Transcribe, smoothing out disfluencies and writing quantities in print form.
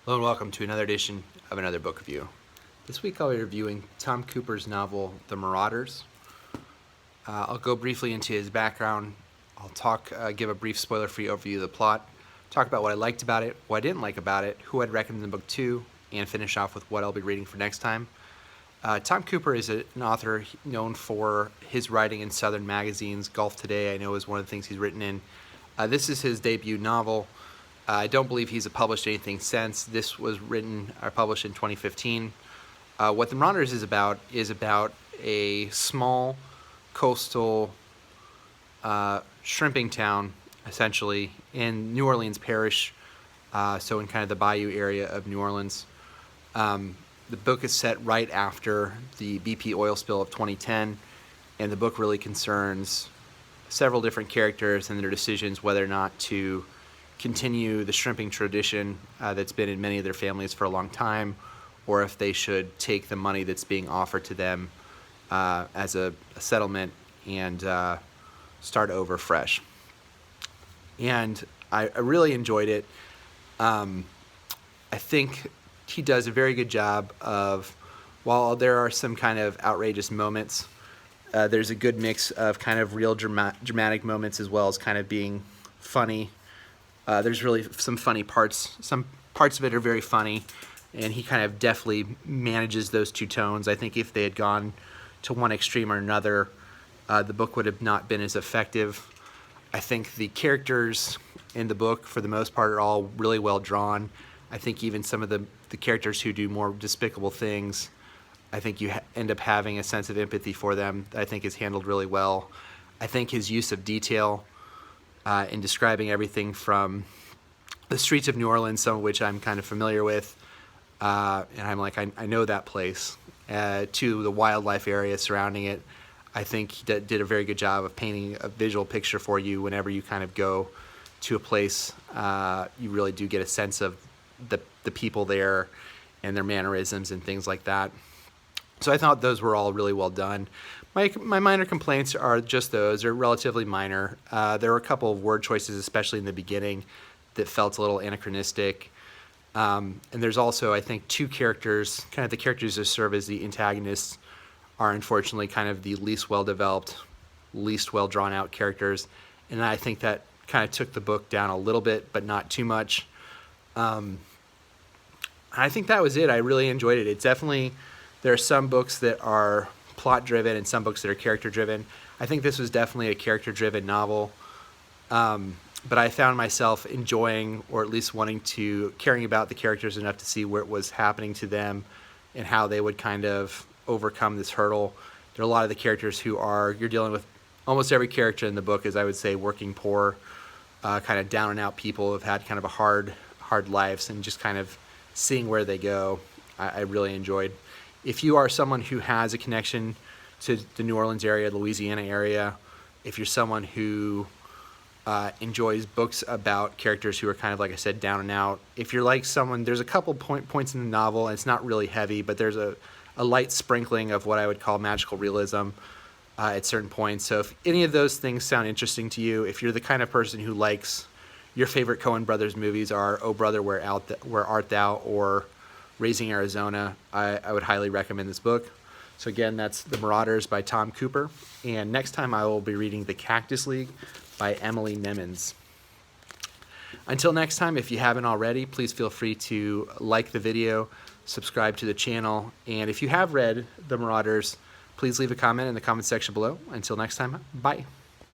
Hello and welcome to another edition of Another Book Review. This week I'll be reviewing Tom Cooper's novel, The Marauders. I'll go briefly into his background. I'll give a brief spoiler-free overview of the plot, talk about what I liked about it, what I didn't like about it, who I'd recommend the book to, and finish off with what I'll be reading for next time. Tom Cooper is an author known for his writing in Southern magazines. Golf Today, I know, is one of the things he's written in. This is his debut novel. I don't believe he's published anything since. This was written or published in 2015. What The Marauders is about a small coastal shrimping town, essentially, in New Orleans Parish, so in kind of the bayou area of New Orleans. The book is set right after the BP oil spill of 2010, and the book really concerns several different characters and their decisions whether or not to continue the shrimping tradition that's been in many of their families for a long time, or if they should take the money that's being offered to them as a settlement and start over fresh. And I really enjoyed it. I think he does a very good job of, while there are some kind of outrageous moments, there's a good mix of kind of real dramatic moments as well as kind of being funny. There's really some funny parts. Some parts of it are very funny, and he kind of deftly manages those two tones. I think if they had gone to one extreme or another, the book would have not been as effective. I think the characters in the book, for the most part, are all really well drawn. I think even some of the characters who do more despicable things, I think you end up having a sense of empathy for them that I think is handled really well. I think his use of detail in describing everything from the streets of New Orleans, some of which I'm kind of familiar with, and I'm like, I know that place, to the wildlife area surrounding it. I think he did a very good job of painting a visual picture for you whenever you kind of go to a place. You really do get a sense of the people there and their mannerisms and things like that. So I thought those were all really well done. My minor complaints are just those. They're relatively minor. There were a couple of word choices, especially in the beginning, that felt a little anachronistic. And there's also, I think, two characters, kind of the characters that serve as the antagonists are unfortunately kind of the least well-developed, least well-drawn-out characters. And I think that kind of took the book down a little bit, but not too much. I think that was it. I really enjoyed it. It's definitely, there are some books that are plot-driven and some books that are character-driven. I think this was definitely a character-driven novel, but I found myself enjoying, or at least caring about the characters enough to see what was happening to them and how they would kind of overcome this hurdle. There are a lot of the characters you're dealing with, almost every character in the book is, I would say, working poor, kind of down-and-out people who have had kind of a hard lives, and just kind of seeing where they go, I really enjoyed. If you are someone who has a connection to the New Orleans area, Louisiana area, if you're someone who enjoys books about characters who are kind of, like I said, down and out, if you're like someone, there's a couple points in the novel, and it's not really heavy, but there's a light sprinkling of what I would call magical realism at certain points. So if any of those things sound interesting to you, if you're the kind of person who likes, your favorite Coen Brothers movies are Oh Brother, Where Art Thou, or Raising Arizona, I would highly recommend this book. So again, that's The Marauders by Tom Cooper. And next time I will be reading The Cactus League by Emily Nemens. Until next time, if you haven't already, please feel free to like the video, subscribe to the channel, and if you have read The Marauders, please leave a comment in the comment section below. Until next time, bye.